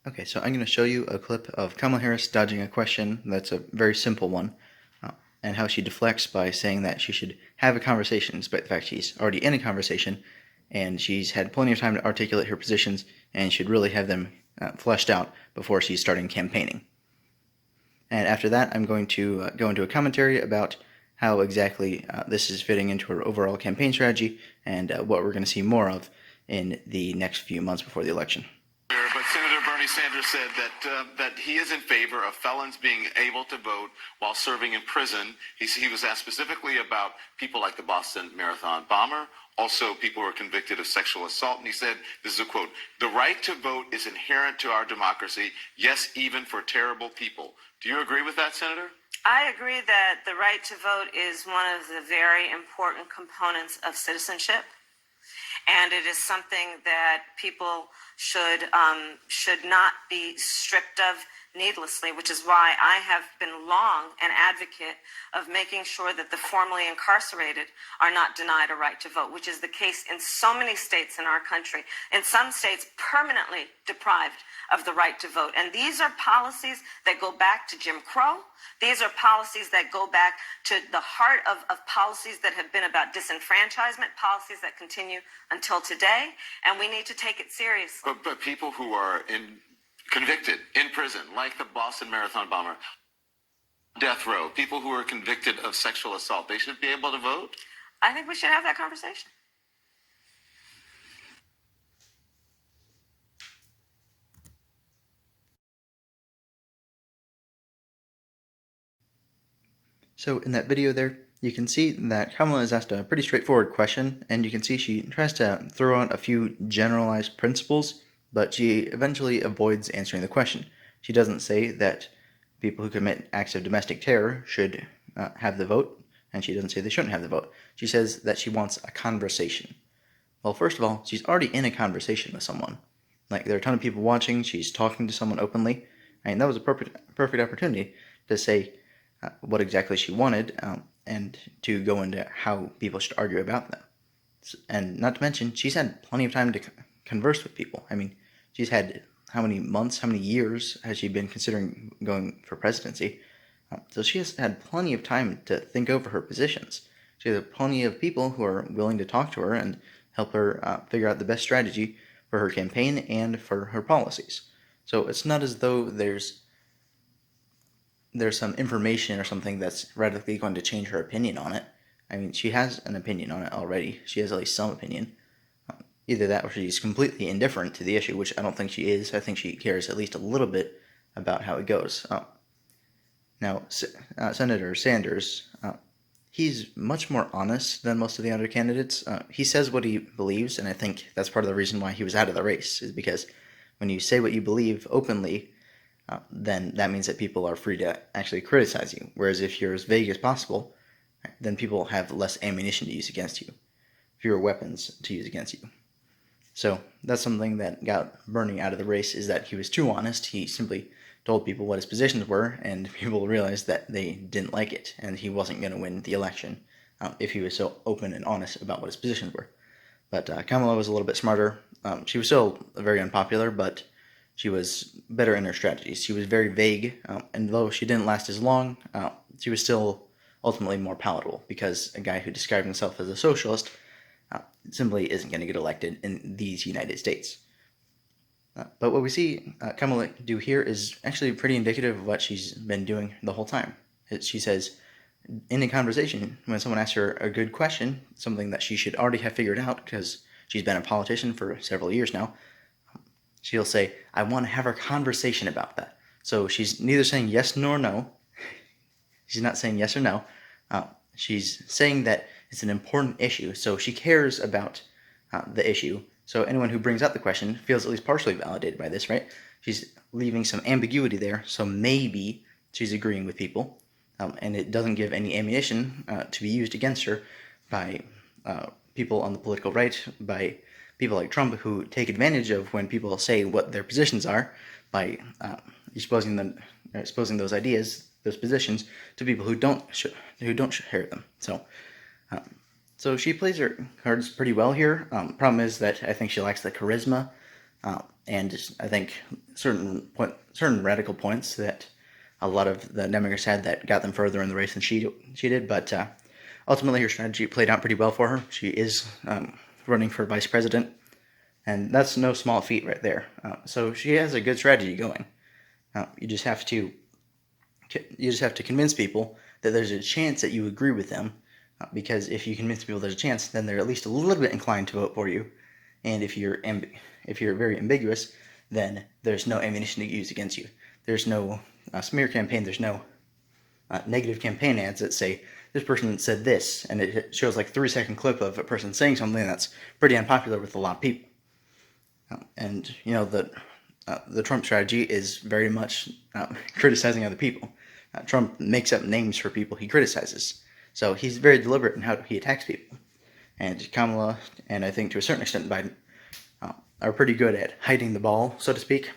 Okay, so I'm going to show you a clip of Kamala Harris dodging a question that's a very simple one, and how she deflects by saying that she should have a conversation, despite the fact she's already in a conversation, and she's had plenty of time to articulate her positions, and should really have them fleshed out before she's starting campaigning. And after that, I'm going to go into a commentary about how exactly this is fitting into her overall campaign strategy, and what we're going to see more of in the next few months before the election. But Senator Bernie Sanders said that he is in favor of felons being able to vote while serving in prison. He was asked specifically about people like the Boston Marathon bomber, also people who are convicted of sexual assault, and he said, this is a quote, "The right to vote is inherent to our democracy, yes, even for terrible people." Do you agree with that, Senator? I agree that the right to vote is one of the very important components of citizenship. And it is something that people should not be stripped of needlessly, which is why I have been long an advocate of making sure that the formerly incarcerated are not denied a right to vote, which is the case in so many states in our country. In some states, permanently deprived of the right to vote. And these are policies that go back to Jim Crow. These are policies that go back to the heart of policies that have been about disenfranchisement, policies that continue until today, and we need to take it seriously. But people who are convicted in prison, like the Boston Marathon bomber, death row, people who are convicted of sexual assault, they should be able to vote? I think we should have that conversation. So in that video there, you can see that Kamala is asked a pretty straightforward question, and you can see she tries to throw out a few generalized principles, but she eventually avoids answering the question. She doesn't say that people who commit acts of domestic terror should have the vote, and she doesn't say they shouldn't have the vote. She says that she wants a conversation. Well, first of all, she's already in a conversation with someone. Like, there are a ton of people watching, she's talking to someone openly. I mean, that was a perfect opportunity to say what exactly she wanted, and to go into how people should argue about them. And not to mention, she's had plenty of time to converse with people. I mean, she's had how many months, how many years has she been considering going for presidency? So she has had plenty of time to think over her positions. She has plenty of people who are willing to talk to her and help her figure out the best strategy for her campaign and for her policies. So it's not as though there's some information or something that's radically going to change her opinion on it. I mean, she has an opinion on it already. She has at least some opinion. Either that or she's completely indifferent to the issue, which I don't think she is. I think she cares at least a little bit about how it goes. Now, Senator Sanders, he's much more honest than most of the other candidates. He says what he believes, and I think that's part of the reason why he was out of the race, is because when you say what you believe openly, then that means that people are free to actually criticize you. Whereas if you're as vague as possible, then people have less ammunition to use against you, fewer weapons to use against you. So that's something that got Bernie out of the race, is that he was too honest. He simply told people what his positions were, and people realized that they didn't like it, and he wasn't going to win the election if he was so open and honest about what his positions were. But Kamala was a little bit smarter. She was still very unpopular, but she was better in her strategies. She was very vague, and though she didn't last as long, she was still ultimately more palatable, because a guy who described himself as a socialist simply isn't going to get elected in these United States. But what we see Kamala do here is actually pretty indicative of what she's been doing the whole time. She says, in a conversation, when someone asks her a good question, something that she should already have figured out because she's been a politician for several years now, she'll say, I want to have a conversation about that. So she's neither saying yes nor no. She's not saying yes or no. She's saying that it's an important issue, so she cares about the issue. So anyone who brings up the question feels at least partially validated by this, right? She's leaving some ambiguity there, so maybe she's agreeing with people, and it doesn't give any ammunition to be used against her by people on the political right, by people like Trump, who take advantage of when people say what their positions are by exposing those ideas, those positions, to people who don't share them. So she plays her cards pretty well here. Problem is that I think she lacks the charisma and I think certain radical points that a lot of the Democrats had that got them further in the race than she did. But ultimately, her strategy played out pretty well for her. She is running for vice president, and that's no small feat right there. So she has a good strategy going. You just have to convince people that there's a chance that you agree with them, because if you convince people there's a chance, then they're at least a little bit inclined to vote for you. And if you're very ambiguous, then there's no ammunition to use against you. There's no smear campaign. There's no negative campaign ads that say this person said this, and it shows like a 3-second clip of a person saying something that's pretty unpopular with a lot of people. And you know the Trump strategy is very much criticizing other people. Trump makes up names for people he criticizes, so he's very deliberate in how he attacks people. And Kamala, and I think to a certain extent Biden, are pretty good at hiding the ball, so to speak.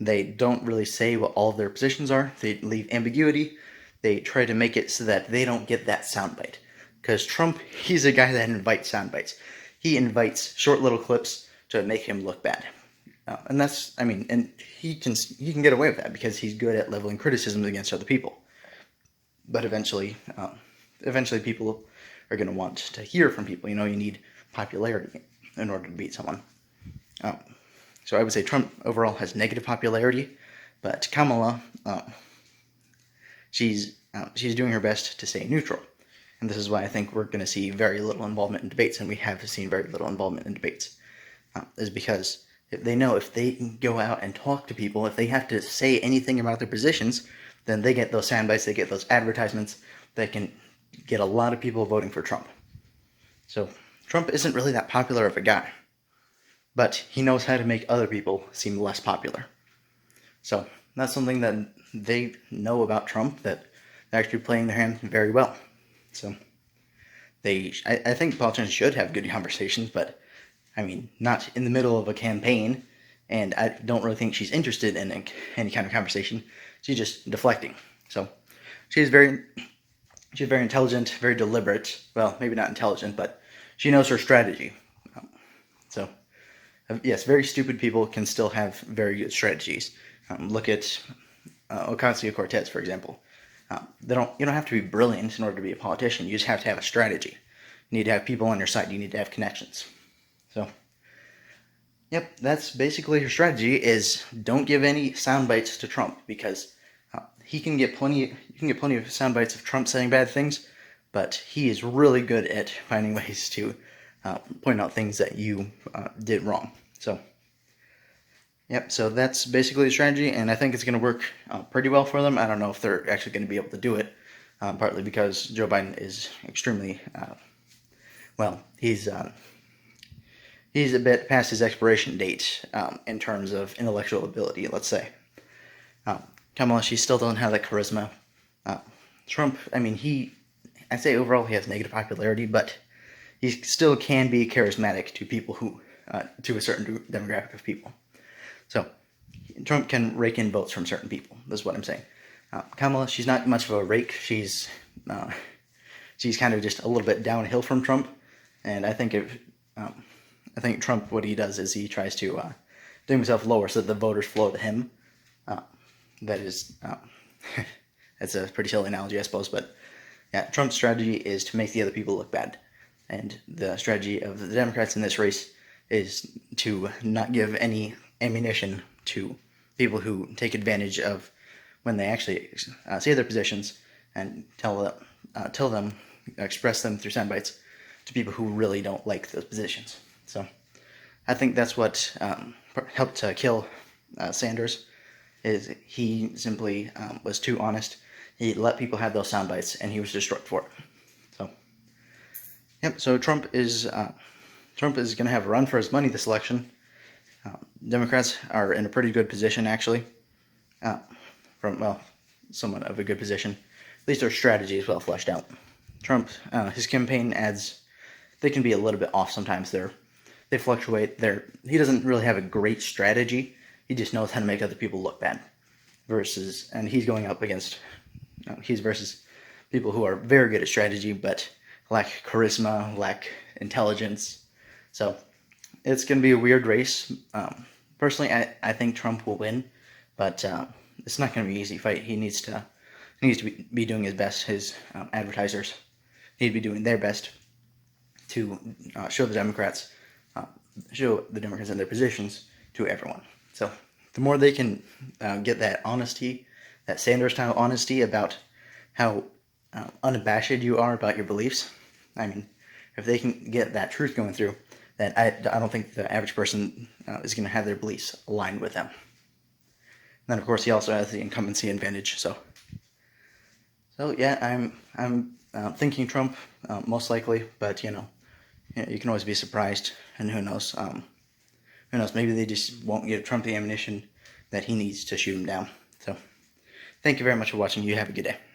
They don't really say what all of their positions are. They leave ambiguity. They try to make it so that they don't get that soundbite. Because Trump, he's a guy that invites soundbites. He invites short little clips to make him look bad. And that's, I mean, and he can get away with that because he's good at leveling criticism against other people. But eventually people are going to want to hear from people. You know, you need popularity in order to beat someone. So I would say Trump overall has negative popularity, but Kamala, she's doing her best to stay neutral. And this is why I think we're going to see very little involvement in debates, and we have seen very little involvement in debates, is because they know if they go out and talk to people, if they have to say anything about their positions, then they get those sound bites, they get those advertisements that can get a lot of people voting for Trump. So Trump isn't really that popular of a guy, but he knows how to make other people seem less popular. So that's something that they know about Trump, that they're actually playing their hand very well. So I think politicians should have good conversations, but I mean, not in the middle of a campaign, and I don't really think she's interested in any kind of conversation. She's just deflecting. So she's very intelligent, very deliberate. Well, maybe not intelligent, but she knows her strategy. So yes, very stupid people can still have very good strategies. Look at Ocasio-Cortez, for example. You don't have to be brilliant in order to be a politician. You just have to have a strategy. You need to have people on your side. You need to have connections. So, yep, that's basically her strategy: is don't give any sound bites to Trump, because you can get plenty of sound bites of Trump saying bad things, but he is really good at finding ways to point out things that you did wrong. So, yep, so that's basically the strategy, and I think it's going to work pretty well for them. I don't know if they're actually going to be able to do it, partly because Joe Biden is extremely, he's a bit past his expiration date in terms of intellectual ability, let's say. Kamala, she still doesn't have that charisma. Trump, I mean, I'd say overall he has negative popularity, but he still can be charismatic to people who, to a certain demographic of people. So, Trump can rake in votes from certain people. That's what I'm saying. Kamala, she's not much of a rake. She's kind of just a little bit downhill from Trump. And I think Trump, what he does is he tries to do himself lower so that the voters flow to him. That is, that's a pretty silly analogy, I suppose. But yeah, Trump's strategy is to make the other people look bad. And the strategy of the Democrats in this race is to not give any ammunition to people who take advantage of when they actually say their positions and tell them, express them through sound bites to people who really don't like those positions. So I think that's what helped to kill Sanders, is he simply was too honest. He let people have those sound bites, and he was destroyed for it. So, yep. So Trump is going to have a run for his money this election. Democrats are in a pretty good position, actually. Somewhat of a good position. At least their strategy is well fleshed out. Trump, his campaign ads, they can be a little bit off sometimes. They fluctuate. He doesn't really have a great strategy. He just knows how to make other people look bad. And he's going up against, he's versus people who are very good at strategy, but lack charisma, lack intelligence. So it's going to be a weird race. Personally, I think Trump will win, but it's not going to be an easy fight. He needs to be doing his best. His advertisers need to be doing their best to show the Democrats in their positions to everyone. So the more they can get that honesty, that Sanders-style honesty about how unabashed you are about your beliefs, I mean, if they can get that truth going through, then I don't think the average person is going to have their beliefs aligned with them. And then, of course, he also has the incumbency advantage. So yeah, I'm thinking Trump most likely, but you can always be surprised, and who knows? Who knows? Maybe they just won't give Trump the ammunition that he needs to shoot him down. So, thank you very much for watching. You have a good day.